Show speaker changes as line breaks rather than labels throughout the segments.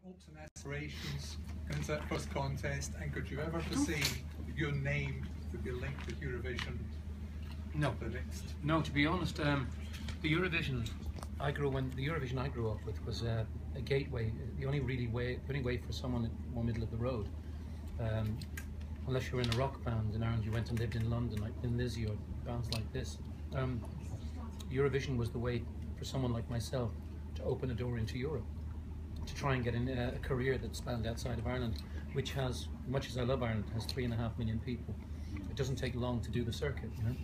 hopes and aspirations into that first contest, and could you ever foresee your name to be linked with Eurovision?
No.
The next.
No, to be honest, the Eurovision I grew up with was a gateway. The only way for someone more middle of the road. Unless you were in a rock band in Ireland, you went and lived in London, like Thin Lizzy or bands like this. Eurovision was the way for someone like myself to open a door into Europe, to try and get in a career that spanned outside of Ireland, which has, much as I love Ireland, has 3.5 million people. It doesn't take long to do the circuit, you know.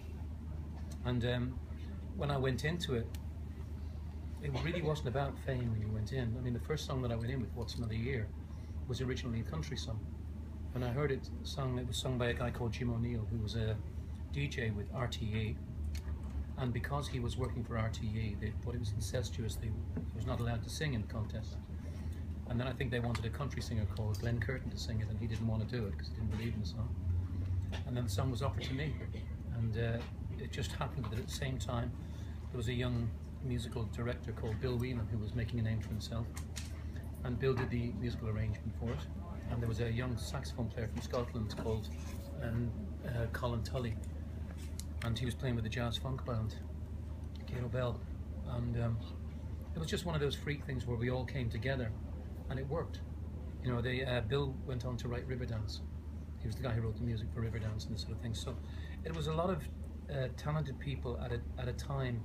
And when I went into it, it really wasn't about fame when you went in. I mean, the first song that I went in with, What's Another Year, was originally a country song. When I heard it sung, it was sung by a guy called Jim O'Neill, who was a DJ with RTE. And because he was working for RTE, they thought it was incestuous. He was not allowed to sing in the contest. And then I think they wanted a country singer called Glenn Curtin to sing it, and he didn't want to do it because he didn't believe in the song. And then the song was offered to me. And it just happened that at the same time, there was a young musical director called Bill Whelan who was making a name for himself. And Bill did the musical arrangement for it. And there was a young saxophone player from Scotland called Colin Tully. And he was playing with the jazz funk band, Gato Bell. And it was just one of those freak things where we all came together and it worked. You know, Bill went on to write Riverdance. He was the guy who wrote the music for Riverdance and this sort of thing. So it was a lot of talented people at a time,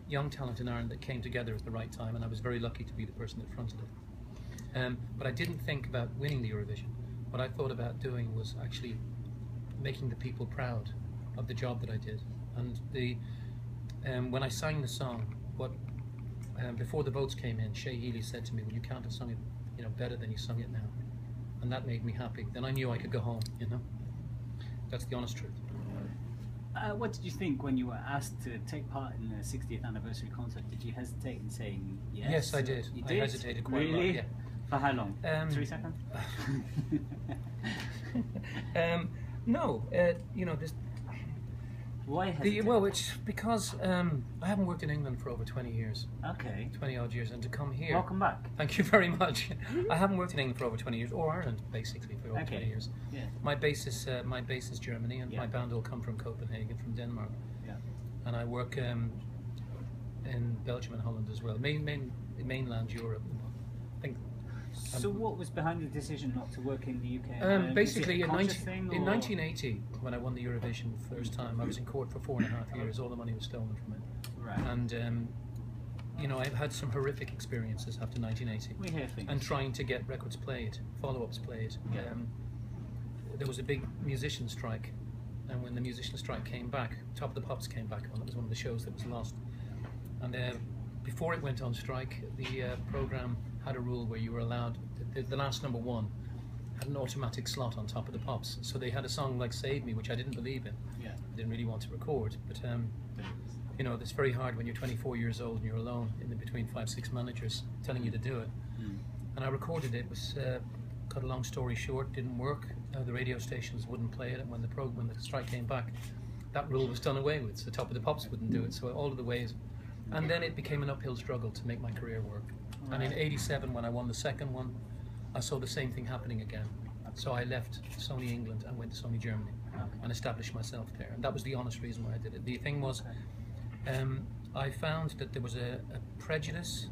young talent in Ireland, that came together at the right time, and I was very lucky to be the person that fronted it. But I didn't think about winning the Eurovision. What I thought about doing was actually making the people proud of the job that I did. And when I sang the song, before the votes came in, Shay Healy said to me, "Well, you can't have sung it, you know, better than you sung it now," and that made me happy. Then I knew I could go home. You know, that's the honest truth.
What did you think when you were asked to take part in the 60th anniversary concert? Did you hesitate in saying yes?
Yes, I did.
You did?
I hesitated quite a lot.
Really?
Yeah.
For how long? 3 seconds?
No, you know, this.
Why hesitate?
Well, it's because I haven't worked in England for over 20 years.
Okay.
20 odd years, and to come here.
Welcome back.
Thank you very much. I haven't worked in England for over 20 years, or Ireland basically for over 20 years.
Yeah.
My base is Germany, and my band all come from Copenhagen, from Denmark.
Yeah.
And I work in Belgium and Holland as well, mainland Europe. I think.
So what was behind the decision not to work in the UK?
Basically, in 1980, when I won the Eurovision the first time, I was in court for 4.5 years. All the money was stolen from it.
Right.
And you know, I've had some horrific experiences after 1980.
We hear things.
And trying to get records played, follow-ups played.
Yeah.
There was a big musician strike, and when the musician strike came back, Top of the Pops came back on. It was one of the shows that was lost. And before it went on strike, the programme had a rule where you were allowed, the last number one had an automatic slot on Top of the Pops. So they had a song like Save Me, which I didn't believe in.
Yeah.
I didn't really want to record, but you know, it's very hard when you're 24 years old and you're alone in between 5-6 managers telling you to do it. And I recorded it. It was, cut a long story short, didn't work. The radio stations wouldn't play it, and when the strike came back, that rule was done away with. So Top of the Pops wouldn't do it. So all of the ways, and then it became an uphill struggle to make my career work. And in '87, when I won the second one, I saw the same thing happening again. So I left Sony England and went to Sony Germany and established myself there. And that was the honest reason why I did it. The thing was, I found that there was a prejudice.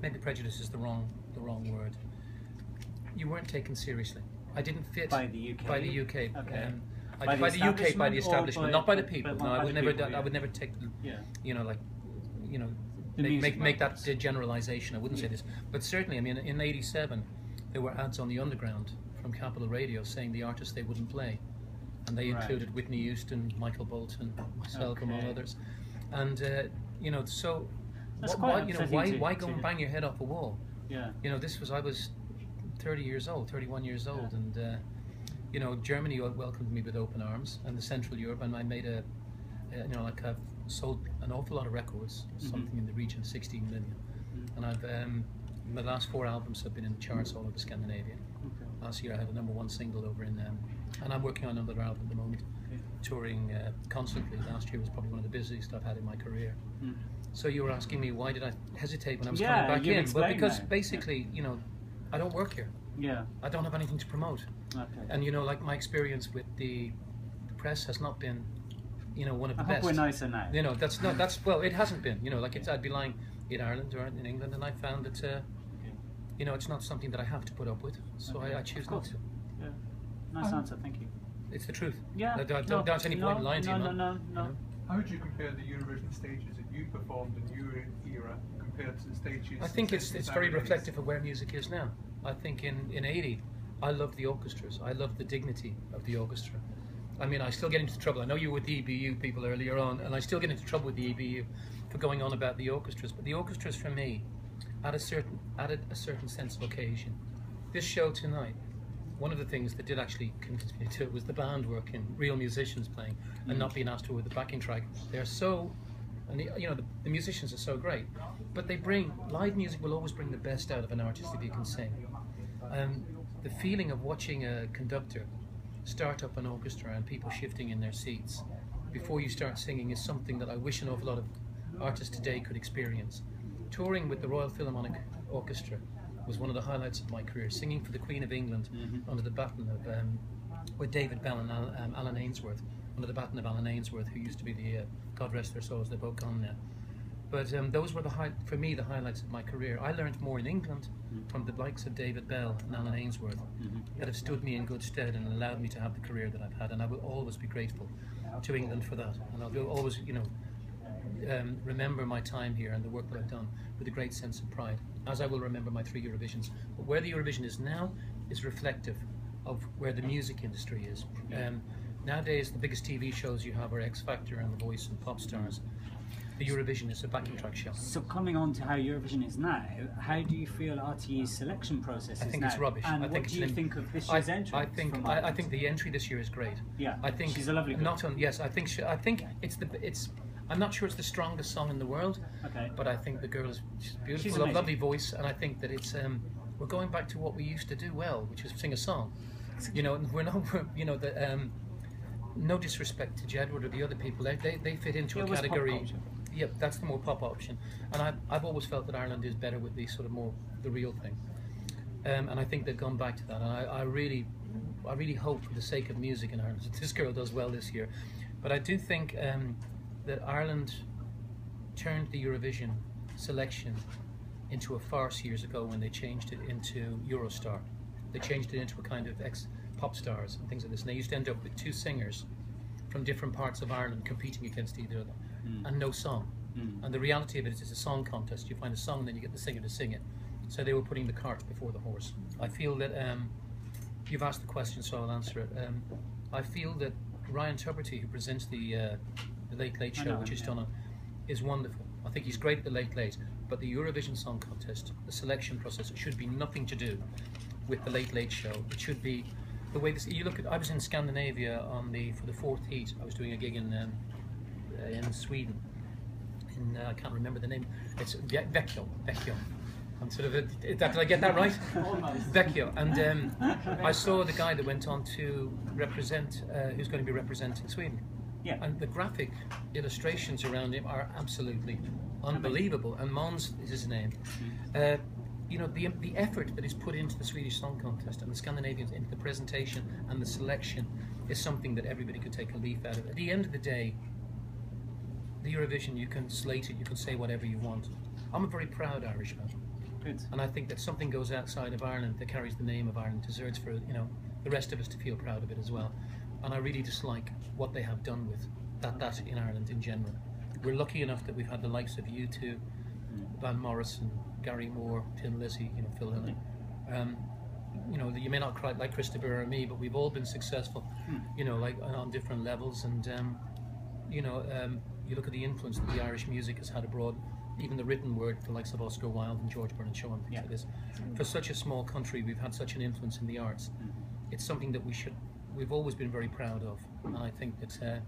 Maybe prejudice is the wrong word. You weren't taken seriously. I didn't fit
by the UK.
By the UK.
Okay.
By the UK, by the establishment, not by the people. No, I would never.
People,
I would never take. You know, like, you know, make that generalization. I wouldn't say this, but certainly, I mean, in '87, there were ads on the Underground from Capital Radio saying the artists they wouldn't play, and they included Whitney Houston, Michael Bolton, myself, among others. And you know, so why go and bang your head off a wall?
Yeah.
You know, I was 31 years old, and you know, Germany welcomed me with open arms, and the Central Europe, and I made you know, like I've sold an awful lot of records, something in the region of 16 million, and I've my last 4 albums have been in the charts all over Scandinavia. Last year I had a #1 single over in, and I'm working on another album at the moment. touring constantly. Last year was probably one of the busiest I've had in my career. So you were asking me why did I hesitate when I was coming back in? Well, because basically, you know, I don't work here.
Yeah.
I don't have anything to promote.
Okay.
And you know, like my experience with the press has not been, you know, one of the
I
best.
hope we're nicer now.
You know, well, it hasn't been. You know, like I'd be lying in Ireland or in England, and I found that, you know, it's not something that I have to put up with. So I choose not to.
Yeah. Nice answer. Thank you.
It's the truth.
Yeah.
Don't any point in lying to you.
No.
You know?
How would you compare the Eurovision stages that you performed in your era compared to the stages?
I think it's very reflective of where music is now. I think in '80, I loved the orchestras. I loved the dignity of the orchestra. I mean, I still get into trouble. I know you were with the EBU people earlier on, and I still get into trouble with the EBU for going on about the orchestras. But the orchestras, for me, added a certain sense of occasion. This show tonight, one of the things that did actually convince me to it was the band work and real musicians playing and not being asked to with the backing track. They're so, and you know, the musicians are so great, but they bring, live music will always bring the best out of an artist if you can sing. The feeling of watching a conductor start up an orchestra and people shifting in their seats before you start singing is something that I wish an awful lot of artists today could experience. Touring with the Royal Philharmonic Orchestra was one of the highlights of my career. Singing for the Queen of England under the baton of with David Bell and Alan Ainsworth, under the baton of Alan Ainsworth, who used to be the God rest their souls, they're both gone now. But those were for me the highlights of my career. I learned more in England from the likes of David Bell and Alan Ainsworth that have stood me in good stead and allowed me to have the career that I've had, and I will always be grateful to England for that. And I'll always, you know, remember my time here and the work that I've done with a great sense of pride, as I will remember my 3 Eurovisions. But where the Eurovision is now is reflective of where the music industry is. Nowadays, the biggest TV shows you have are X Factor and The Voice and Pop Stars. The Eurovision is a backing track show.
So coming on to how Eurovision is now, how do you feel RTE's selection process is now?
I think it's rubbish.
And what do you think of this year's entry?
I think the entry this year is great.
Yeah,
I think
she's a lovely girl.
Yes, I think it's. I'm not sure it's the strongest song in the world. Okay. But I think the girl is beautiful, she's a lovely voice, and I think that it's we're going back to what we used to do well, which is sing a song. You know, you know no disrespect to Jedward or the other people, they fit into a category. Yeah, that's the more pop option, and I've always felt that Ireland is better with the sort of more the real thing, and I think they've gone back to that. And I really hope, for the sake of music in Ireland, that this girl does well this year. But I do think that Ireland turned the Eurovision selection into a farce years ago when they changed it into Eurostar. They changed it into a kind of ex-pop stars and things like this, and they used to end up with 2 singers from different parts of Ireland competing against either of them. And no song. And the reality of it is it's a song contest. You find a song and then you get the singer to sing it. So they were putting the cart before the horse. I feel that you've asked the question, so I'll answer it. I feel that Ryan Tuberty, who presents the Late Late Show, which is done on, is wonderful. I think he's great at the Late Late, but the Eurovision Song Contest, the selection process, should be nothing to do with the Late Late Show. It should be the way this. You look at. I was in Scandinavia for the 4th heat. I was doing a gig in Sweden. I can't remember the name. It's Vecchio. I'm sort of. Did I get that right? Vecchio. And I saw the guy that went on to represent, who's going to be representing Sweden. Yeah. And the graphic illustrations around him are absolutely unbelievable. And Måns is his name. You know, the effort that is put into the Swedish Song Contest and the Scandinavians into the presentation and the selection is something that everybody could take a leaf out of. At the end of the day, the Eurovision, you can slate it, you can say whatever you want. I'm a very proud Irishman. Good. And I think that something goes outside of Ireland that carries the name of Ireland deserves for, you know, the rest of us to feel proud of it as well. And I really dislike what they have done with that in Ireland in general. We're lucky enough that we've had the likes of U2, Van Morrison, Gary Moore, Tim Lizzy, you know, Phil Lynott. You know, you may not quite like Christopher or me, but we've all been successful, you know, like on different levels. And you know, you look at the influence that the Irish music has had abroad, even the written word for the likes of Oscar Wilde and George Bernard Shaw and things like this. For such a small country, we've had such an influence in the arts. It's something that we've always been very proud of, and I think that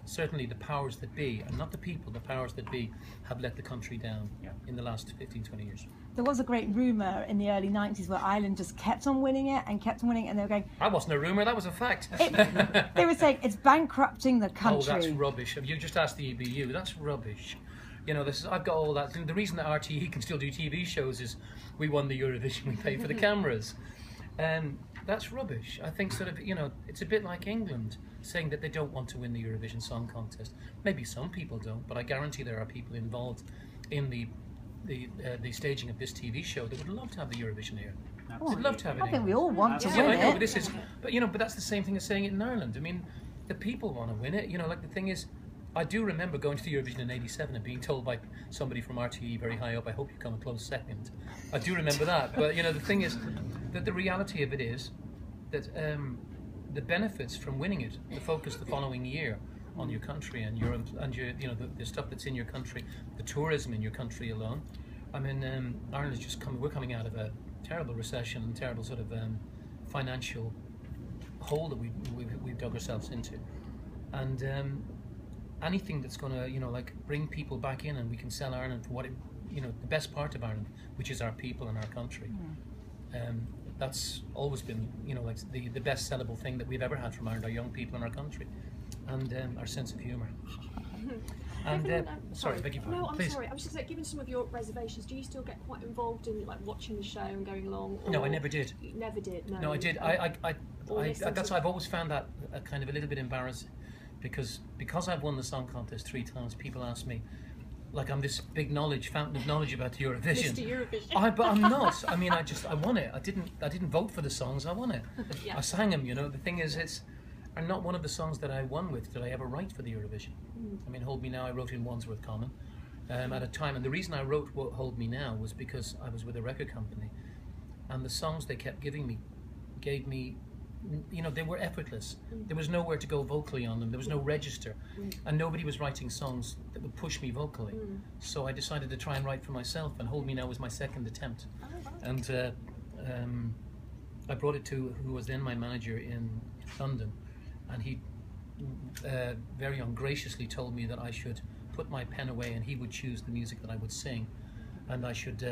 certainly the powers that be, and not the people, the powers that be, have let the country down in the last 15, 20 years.
There was a great rumour in the early 90s where Ireland just kept on winning it, and they were going...
That wasn't a rumour, that was a fact.
They were saying it's bankrupting the country.
Oh, that's rubbish. You just asked the EBU, that's rubbish. You know, I've got all that. And the reason that RTE can still do TV shows is we won the Eurovision, we paid for the cameras. That's rubbish. I think sort of, you know, it's a bit like England saying that they don't want to win the Eurovision Song Contest. Maybe some people don't, but I guarantee there are people involved in the staging of this TV show that would love to have the Eurovision here. They'd love to have it.
I think we all want to win
I know,
it.
but this is, but you know, but that's the same thing as saying it in Ireland. I mean, the people want to win it. You know, like the thing is, I do remember going to the Eurovision in '87 and being told by somebody from RTE very high up, "I hope you come a close second." I do remember that. But you know, the thing is that the reality of it is that the benefits from winning it, the focus the following year on your country and your you know the stuff that's in your country, the tourism in your country alone. I mean, Ireland is just we're coming out of a terrible recession and terrible sort of financial hole that we've dug ourselves into, and anything that's going to, you know, like bring people back in and we can sell Ireland for what it, you know, the best part of Ireland, which is our people and our country. That's always been, you know, like the best sellable thing that we've ever had from Ireland, our young people and our country, and our sense of humour. And sorry, beg your pardon.
No, I'm
Please.
sorry. I was just like, given some of your reservations, do you still get quite involved in like watching the show and going along? Or
No, I never did.
You never did. No,
No, I did. That's why I've always found that a kind of a little bit embarrassing, because I've won the song contest 3 times. People ask me, like I'm this big fountain of knowledge about Eurovision.
Mr Eurovision.
But I'm not. I mean, I won it. I didn't vote for the songs. I won it.
Yeah.
I sang them. You know, the thing is, and not one of the songs that I won with did I ever write for the Eurovision. I mean, Hold Me Now I wrote in Wandsworth Common at a time, and the reason I wrote Hold Me Now was because I was with a record company, and the songs they kept giving me gave me, you know, they were effortless. There was nowhere to go vocally on them. There was no register, and nobody was writing songs that would push me vocally. So I decided to try and write for myself, and Hold Me Now was my second attempt. And I brought it to who was then my manager in London, and he very ungraciously told me that I should put my pen away and he would choose the music that I would sing, and I should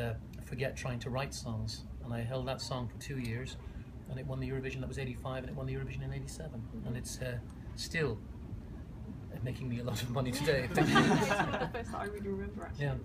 forget trying to write songs. And I held that song for 2 years, and it won the Eurovision. That was '85, and it won the Eurovision in '87, and it's still making me a lot of money today.
It's one of the first that I really remember, actually.
Yeah.